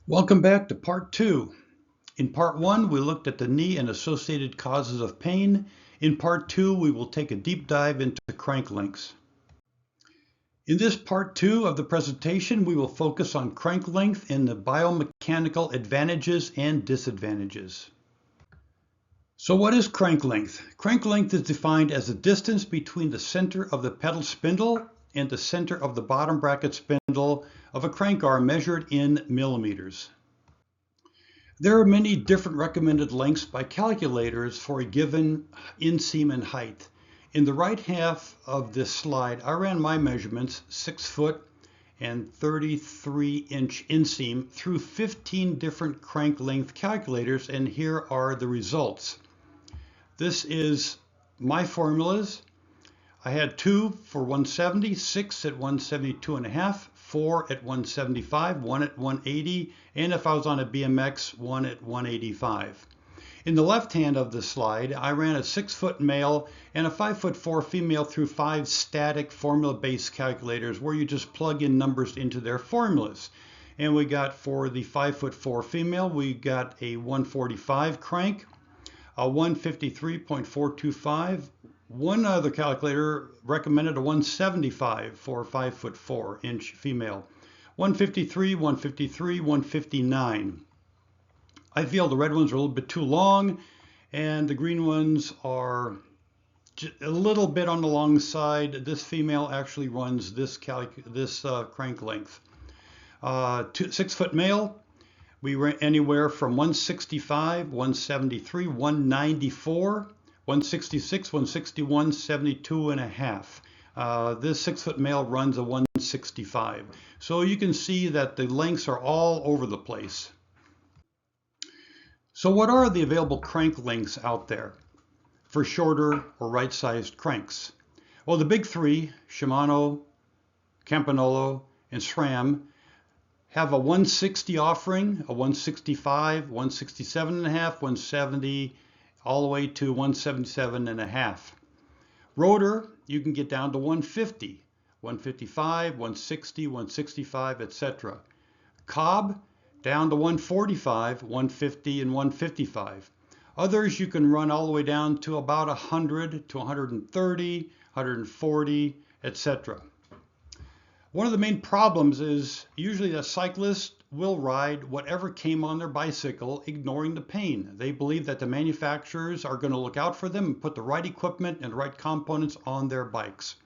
Welcome back to part two. In part one, we looked at the knee and associated causes of pain. In part two, we will take a deep dive into crank lengths. In this part two of the presentation, we will focus on crank length and the biomechanical advantages and disadvantages. So what is crank length? Crank length is defined as the distance between the center of the pedal spindle and the center of the bottom bracket spindle of a crank arm measured in millimeters. There are many different recommended lengths by calculators for a given inseam and height. In the right half of this slide, I ran my measurements, 6 foot and 33-inch inseam, through 15 different crank length calculators, and here are the results. This is my formulas. I had 2 for 170, 6 at 172.5, 4 at 175, 1 at 180, and if I was on a BMX, 1 at 185. In the left hand of the slide, I ran a 6-foot male and a 5'4" female through 5 static formula-based calculators where you just plug in numbers into their formulas. And we got, for the 5'4" female, we got a 145 crank, a 153.425. One other calculator recommended a 175 for a 5'4" female. 153, 153, 159. I feel the red ones are a little bit too long and the green ones are a little bit on the long side. This female actually runs this crank length. 6-foot male, we ran anywhere from 165, 173, 194, 166, 161, 72.5. This 6-foot male runs a 165. So you can see that the lengths are all over the place. So what are the available crank lengths out there for shorter or right-sized cranks? Well, the big three, Shimano, Campanolo, and SRAM, have a 160 offering, a 165, 167.5, 170, all the way to 177.5. Rotor, you can get down to 150, 155, 160, 165, etc. Cob, down to 145, 150, and 155. Others you can run all the way down to about 100 to 130, 140, etc. One of the main problems is usually the cyclist will ride whatever came on their bicycle, ignoring the pain. They believe that the manufacturers are going to look out for them and put the right equipment and the right components on their bikes.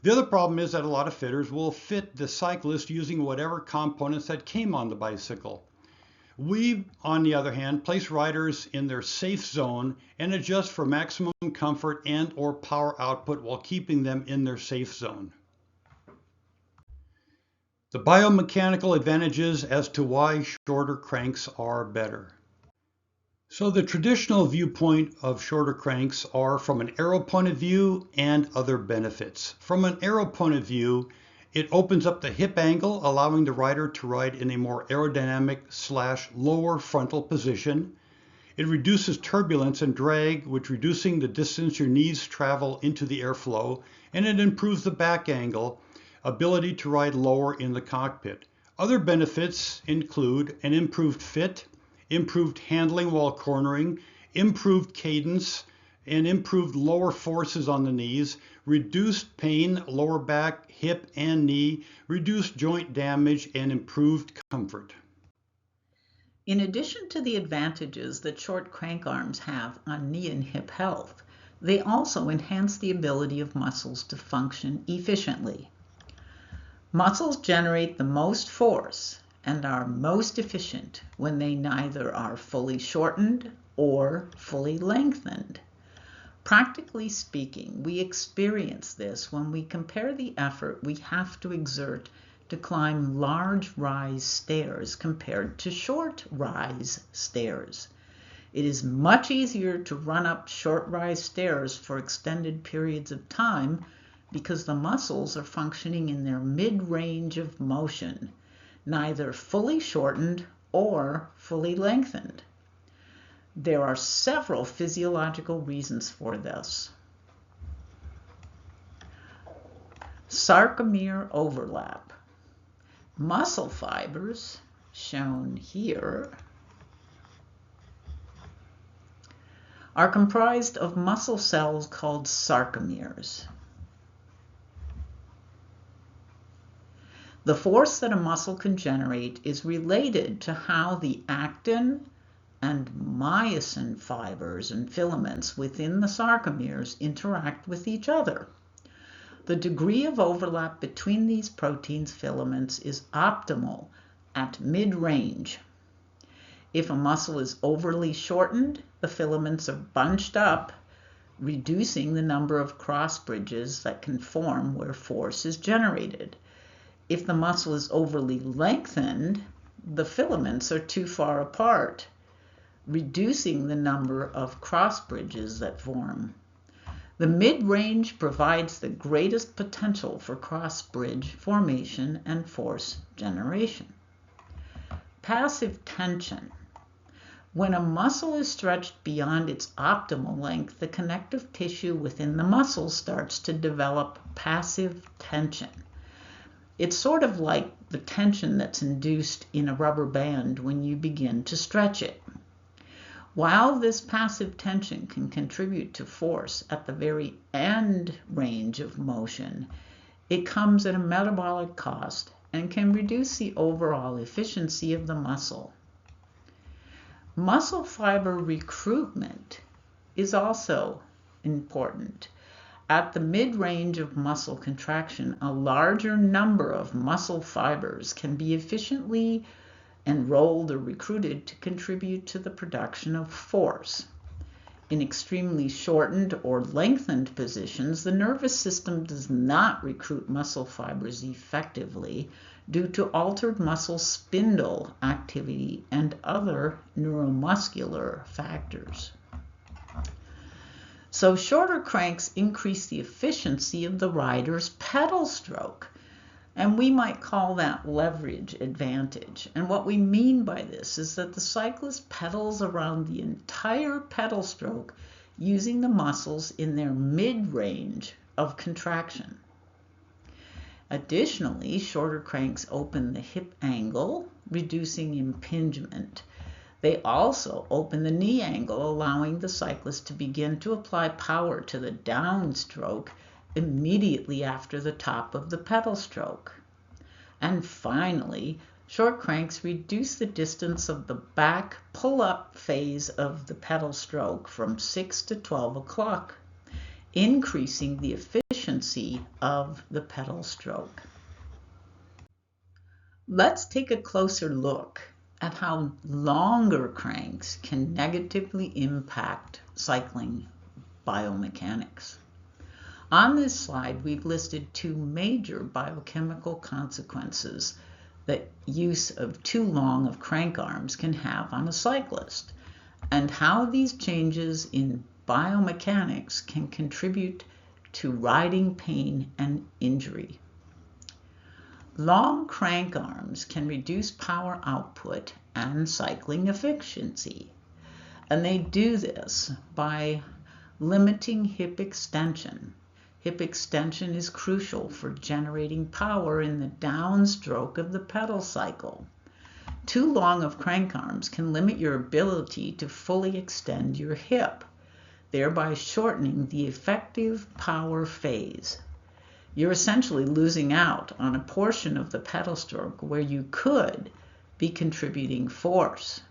The other problem is that a lot of fitters will fit the cyclist using whatever components that came on the bicycle. We, on the other hand, place riders in their safe zone and adjust for maximum comfort and or power output while keeping them in their safe zone. The biomechanical advantages as to why shorter cranks are better. So the traditional viewpoint of shorter cranks are from an aero point of view and other benefits. From an aero point of view, it opens up the hip angle, allowing the rider to ride in a more aerodynamic / lower frontal position. It reduces turbulence and drag, which reducing the distance your knees travel into the airflow, and it improves the back angle, ability to ride lower in the cockpit. Other benefits include an improved fit, improved handling while cornering, improved cadence, and improved lower forces on the knees, reduced pain, lower back, hip, and knee, reduced joint damage, and improved comfort. In addition to the advantages that short crank arms have on knee and hip health, they also enhance the ability of muscles to function efficiently. Muscles generate the most force and are most efficient when they neither are fully shortened or fully lengthened. Practically speaking, we experience this when we compare the effort we have to exert to climb large rise stairs compared to short rise stairs. It is much easier to run up short rise stairs for extended periods of time because the muscles are functioning in their mid-range of motion, neither fully shortened or fully lengthened. There are several physiological reasons for this. Sarcomere overlap. Muscle fibers shown here, are comprised of muscle cells called sarcomeres. The force that a muscle can generate is related to how the actin and myosin fibers and filaments within the sarcomeres interact with each other. The degree of overlap between these proteins filaments is optimal at mid-range. If a muscle is overly shortened, the filaments are bunched up, reducing the number of cross bridges that can form where force is generated. If the muscle is overly lengthened, the filaments are too far apart, reducing the number of cross bridges that form. The mid-range provides the greatest potential for cross-bridge formation and force generation. Passive tension. When a muscle is stretched beyond its optimal length, the connective tissue within the muscle starts to develop passive tension. It's sort of like the tension that's induced in a rubber band when you begin to stretch it. While this passive tension can contribute to force at the very end range of motion, it comes at a metabolic cost and can reduce the overall efficiency of the muscle. Muscle fiber recruitment is also important. At the mid-range of muscle contraction, a larger number of muscle fibers can be efficiently enrolled or recruited to contribute to the production of force. In extremely shortened or lengthened positions, the nervous system does not recruit muscle fibers effectively due to altered muscle spindle activity and other neuromuscular factors. So shorter cranks increase the efficiency of the rider's pedal stroke, and we might call that leverage advantage. And what we mean by this is that the cyclist pedals around the entire pedal stroke using the muscles in their mid-range of contraction. Additionally, shorter cranks open the hip angle, reducing impingement. They also open the knee angle, allowing the cyclist to begin to apply power to the downstroke immediately after the top of the pedal stroke. And finally, short cranks reduce the distance of the back pull-up phase of the pedal stroke from 6 to 12 o'clock, increasing the efficiency of the pedal stroke. Let's take a closer look at how longer cranks can negatively impact cycling biomechanics. On this slide, we've listed two major biochemical consequences that use of too long of crank arms can have on a cyclist, and how these changes in biomechanics can contribute to riding pain and injury. Long crank arms can reduce power output and cycling efficiency, and they do this by limiting hip extension. Hip extension is crucial for generating power in the downstroke of the pedal cycle. Too long of crank arms can limit your ability to fully extend your hip, thereby shortening the effective power phase. You're essentially losing out on a portion of the pedal stroke where you could be contributing force.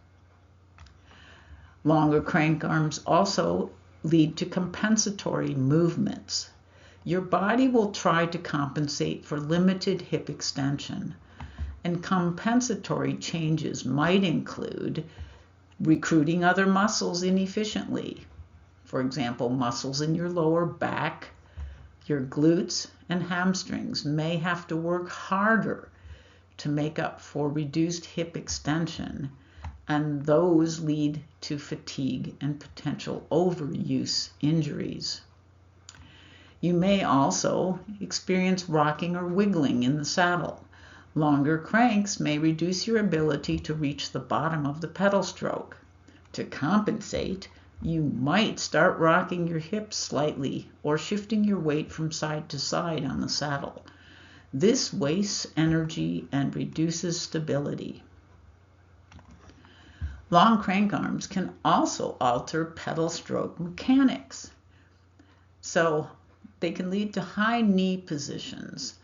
Longer crank arms also lead to compensatory movements. Your body will try to compensate for limited hip extension, and compensatory changes might include recruiting other muscles inefficiently. For example, muscles in your lower back, your glutes and hamstrings may have to work harder to make up for reduced hip extension, and those lead to fatigue and potential overuse injuries. You may also experience rocking or wiggling in the saddle. Longer cranks may reduce your ability to reach the bottom of the pedal stroke. To compensate, you might start rocking your hips slightly or shifting your weight from side to side on the saddle. This wastes energy and reduces stability. Long crank arms can also alter pedal stroke mechanics. So they can lead to high knee positions.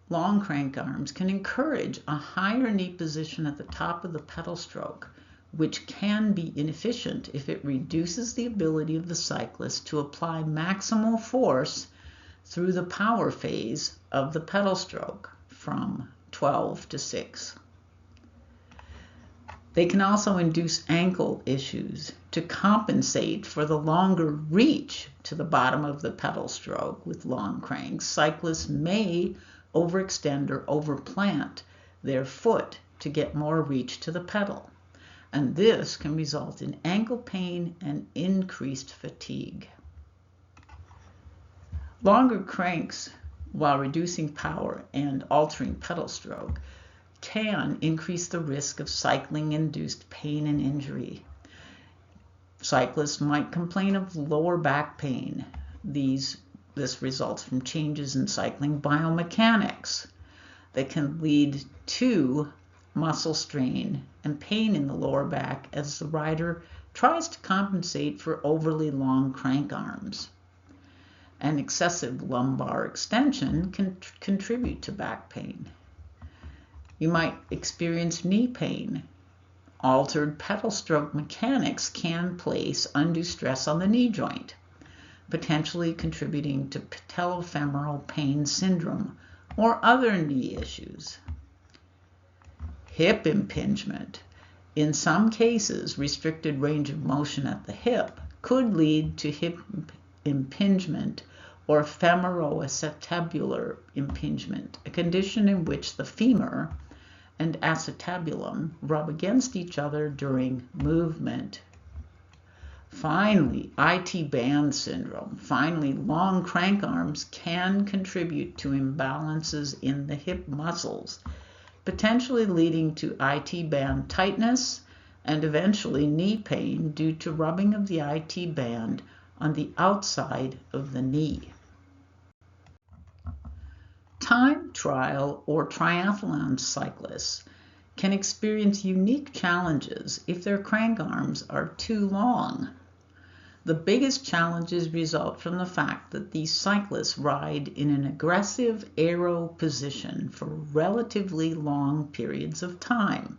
Long crank arms can encourage a higher knee position at the top of the pedal stroke, which can be inefficient if it reduces the ability of the cyclist to apply maximal force through the power phase of the pedal stroke from 12 to 6. They can also induce ankle issues. To compensate for the longer reach to the bottom of the pedal stroke with long cranks, cyclists may overextend or overplant their foot to get more reach to the pedal, and this can result in ankle pain and increased fatigue. Longer cranks, while reducing power and altering pedal stroke, can increase the risk of cycling-induced pain and injury. Cyclists might complain of lower back pain. This results from changes in cycling biomechanics that can lead to muscle strain and pain in the lower back as the rider tries to compensate for overly long crank arms. And excessive lumbar extension can contribute to back pain. You might experience knee pain. Altered pedal stroke mechanics can place undue stress on the knee joint, potentially contributing to patellofemoral pain syndrome or other knee issues. Hip impingement. In some cases, restricted range of motion at the hip could lead to hip impingement or femoroacetabular impingement, a condition in which the femur and acetabulum rub against each other during movement. Finally, IT band syndrome. Finally, long crank arms can contribute to imbalances in the hip muscles, potentially leading to IT band tightness and eventually knee pain due to rubbing of the IT band on the outside of the knee. Time trial or triathlon cyclists can experience unique challenges if their crank arms are too long. The biggest challenges result from the fact that these cyclists ride in an aggressive aero position for relatively long periods of time.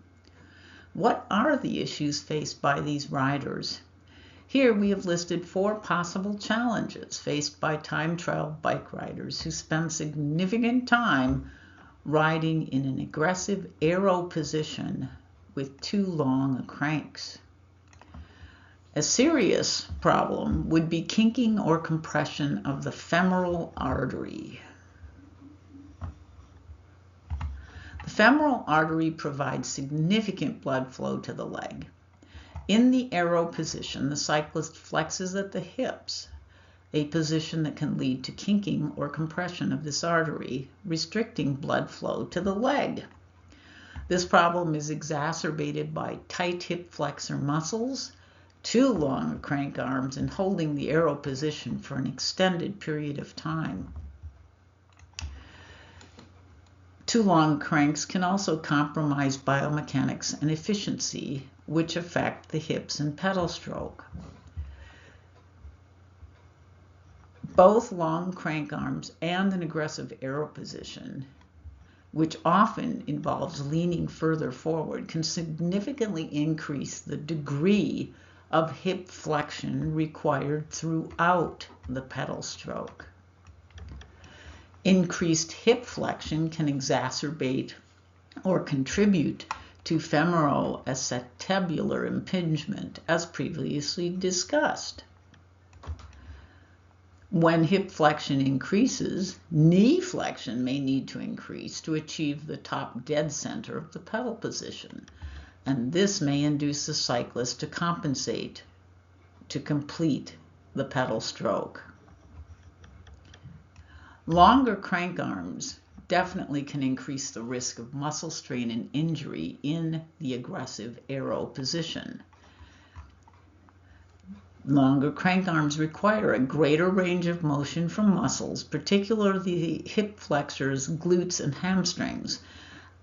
What are the issues faced by these riders? Here we have listed 4 possible challenges faced by time trial bike riders who spend significant time riding in an aggressive aero position with too long cranks. A serious problem would be kinking or compression of the femoral artery. The femoral artery provides significant blood flow to the leg. In the aero position, the cyclist flexes at the hips, a position that can lead to kinking or compression of this artery, restricting blood flow to the leg. This problem is exacerbated by tight hip flexor muscles, too long crank arms, and holding the aero position for an extended period of time. Too long cranks can also compromise biomechanics and efficiency, which affect the hips and pedal stroke. Both long crank arms and an aggressive aero position, which often involves leaning further forward, can significantly increase the degree of hip flexion required throughout the pedal stroke. Increased hip flexion can exacerbate or contribute to femoroacetabular impingement, as previously discussed. When hip flexion increases, knee flexion may need to increase to achieve the top dead center of the pedal position, and this may induce the cyclist to compensate to complete the pedal stroke. Longer crank arms definitely can increase the risk of muscle strain and injury in the aggressive aero position. Longer crank arms require a greater range of motion from muscles, particularly the hip flexors, glutes, and hamstrings,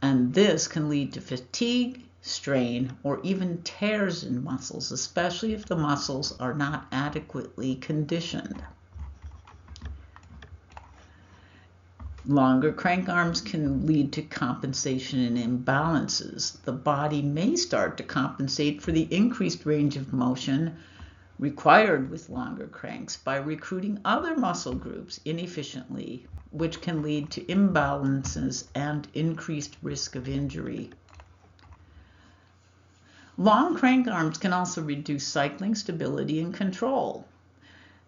and this can lead to fatigue strain, or even tears in muscles, especially if the muscles are not adequately conditioned. Longer crank arms can lead to compensation and imbalances. The body may start to compensate for the increased range of motion required with longer cranks by recruiting other muscle groups inefficiently, which can lead to imbalances and increased risk of injury. Long crank arms can also reduce cycling stability and control.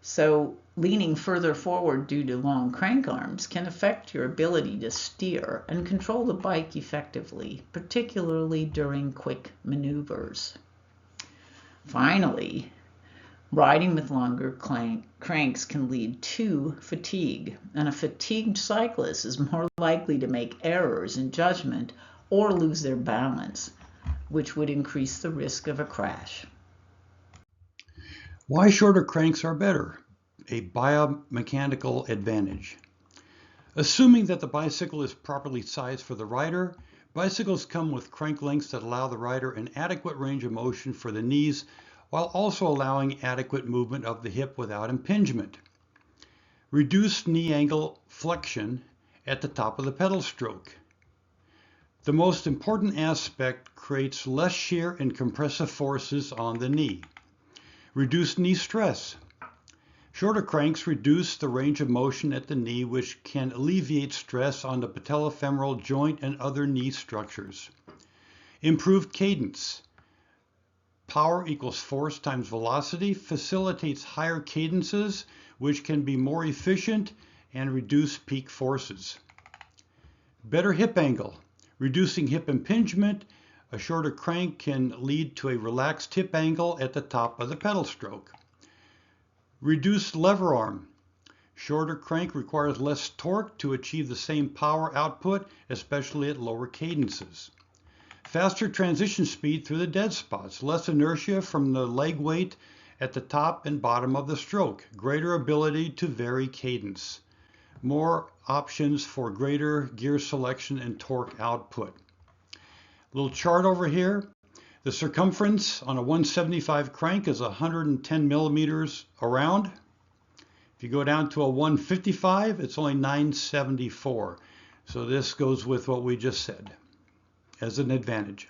So leaning further forward due to long crank arms can affect your ability to steer and control the bike effectively, particularly during quick maneuvers. Finally, riding with longer cranks can lead to fatigue, and a fatigued cyclist is more likely to make errors in judgment or lose their balance, which would increase the risk of a crash. Why shorter cranks are better? A biomechanical advantage. Assuming that the bicycle is properly sized for the rider, bicycles come with crank lengths that allow the rider an adequate range of motion for the knees while also allowing adequate movement of the hip without impingement. Reduced knee angle flexion at the top of the pedal stroke. The most important aspect creates less shear and compressive forces on the knee. Reduced knee stress. Shorter cranks reduce the range of motion at the knee, which can alleviate stress on the patellofemoral joint and other knee structures. Improved cadence. Power equals force times velocity facilitates higher cadences, which can be more efficient and reduce peak forces. Better hip angle. Reducing hip impingement, a shorter crank can lead to a relaxed hip angle at the top of the pedal stroke. Reduced lever arm. Shorter crank requires less torque to achieve the same power output, especially at lower cadences. Faster transition speed through the dead spots, less inertia from the leg weight at the top and bottom of the stroke, greater ability to vary cadence, more options for greater gear selection and torque output. Little chart over here. The circumference on a 175 crank is 110 millimeters around. If you go down to a 155, it's only 974. So this goes with what we just said as an advantage.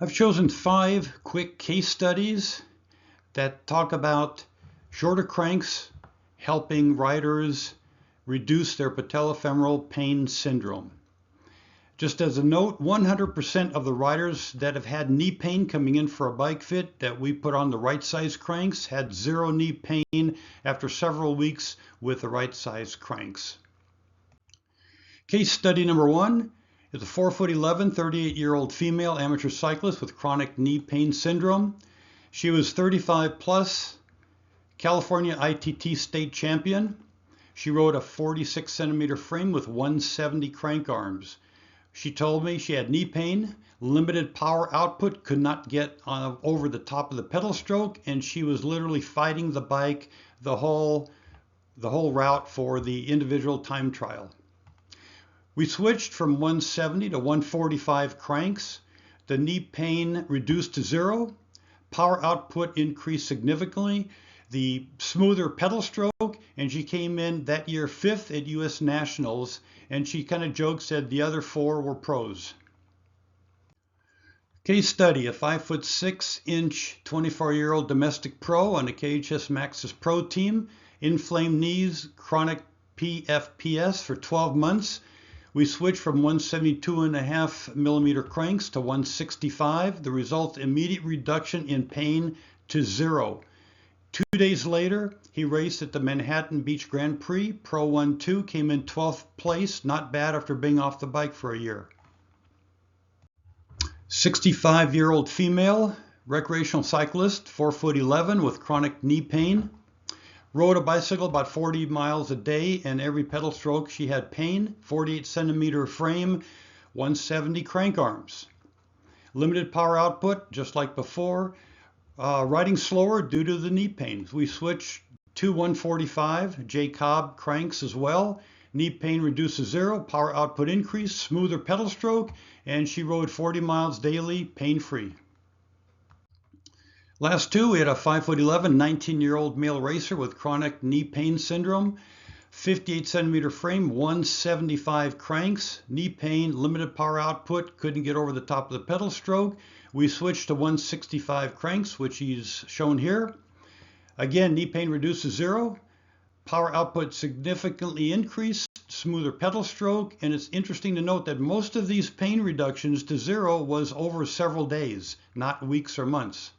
I've chosen 5 quick case studies that talk about shorter cranks helping riders reduce their patellofemoral pain syndrome. Just as a note, 100% of the riders that have had knee pain coming in for a bike fit that we put on the right size cranks had 0 knee pain after several weeks with the right size cranks. Case study number 1 is a 4'11", 38-year-old female amateur cyclist with chronic knee pain syndrome. She was 35 plus, California ITT state champion. She rode a 46 centimeter frame with 170 crank arms. She told me she had knee pain, limited power output, could not get over the top of the pedal stroke, and she was literally fighting the bike the whole route for the individual time trial. We switched from 170 to 145 cranks. The knee pain reduced to 0. Power output increased significantly. The smoother pedal stroke, and she came in that year 5th at US Nationals, and she kind of joked, said the other 4 were pros. Case study, a 5'6" 24-year-old domestic pro on the KHS Maxxis Pro team, inflamed knees, chronic PFPS for 12 months. We switched from 172.5 millimeter cranks to 165. The result, immediate reduction in pain to 0. 2 days later, he raced at the Manhattan Beach Grand Prix. Pro 1-2, came in 12th place. Not bad after being off the bike for a year. 65-year-old female, recreational cyclist, 4'11", with chronic knee pain. Rode a bicycle about 40 miles a day, and every pedal stroke she had pain. 48 centimeter frame, 170 crank arms. Limited power output, just like before. Riding slower due to the knee pain. We switched to 145, J Cobb cranks as well. Knee pain reduced to 0, power output increased, smoother pedal stroke, and she rode 40 miles daily, pain-free. Last two, we had a 5'11", 19-year-old male racer with chronic knee pain syndrome, 58 centimeter frame, 175 cranks, knee pain, limited power output, couldn't get over the top of the pedal stroke. We switched to 165 cranks, which he's shown here. Again, knee pain reduced to 0, power output significantly increased, smoother pedal stroke, and it's interesting to note that most of these pain reductions to 0 was over several days, not weeks or months.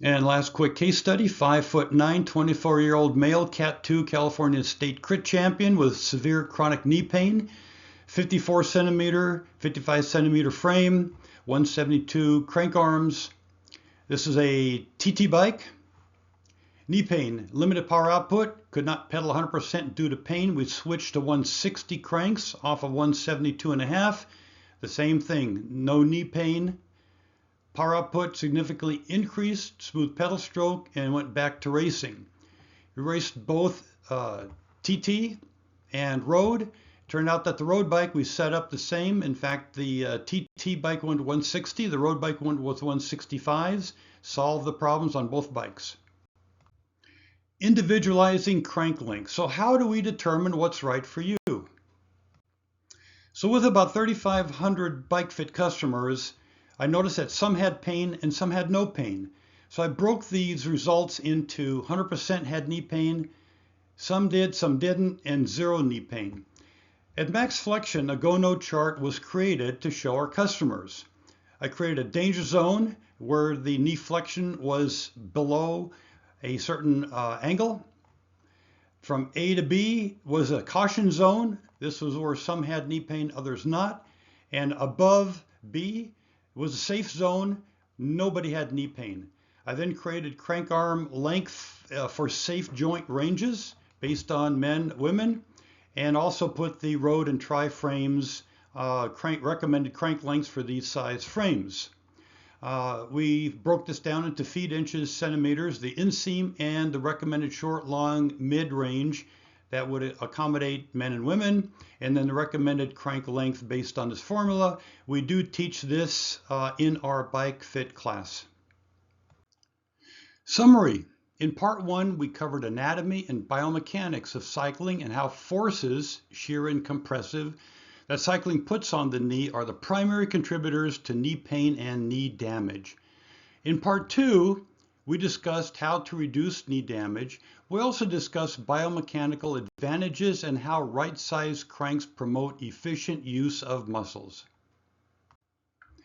And last quick case study, 5'9", 24-year-old male, Cat 2 California State Crit Champion with severe chronic knee pain, 54 centimeter, 55 centimeter frame, 172 crank arms. This is a TT bike. Knee pain, limited power output, could not pedal 100% due to pain. We switched to 160 cranks off of 172.5. The same thing, no knee pain. Power output significantly increased, smooth pedal stroke, and went back to racing. We raced both TT and road. Turned out that the road bike we set up the same. In fact, the TT bike went to 160, the road bike went with 165s. Solved the problems on both bikes. Individualizing crank length. So how do we determine what's right for you? So with about 3,500 bike fit customers, I noticed that some had pain and some had no pain. So I broke these results into 100% had knee pain, some did, some didn't, and 0 knee pain. At Max Flexion, a go-no chart was created to show our customers. I created a danger zone where the knee flexion was below a certain angle. From A to B was a caution zone. This was where some had knee pain, others not. And above B was a safe zone. Nobody had knee pain. I then created crank arm length for safe joint ranges based on men, women, and also put the road and tri frames recommended crank lengths for these size frames. We broke this down into feet, inches, centimeters, the inseam, and the recommended short, long, mid range that would accommodate men and women, and then the recommended crank length based on this formula. We do teach this in our bike fit class. Summary. In part 1, we covered anatomy and biomechanics of cycling and how forces, shear and compressive, that cycling puts on the knee are the primary contributors to knee pain and knee damage. In part 2, we discussed how to reduce knee damage. We also discussed biomechanical advantages and how right-sized cranks promote efficient use of muscles.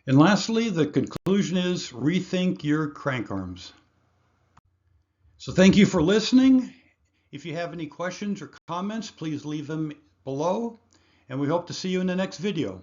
And lastly, the conclusion is rethink your crank arms. So thank you for listening. If you have any questions or comments, please leave them below, and we hope to see you in the next video.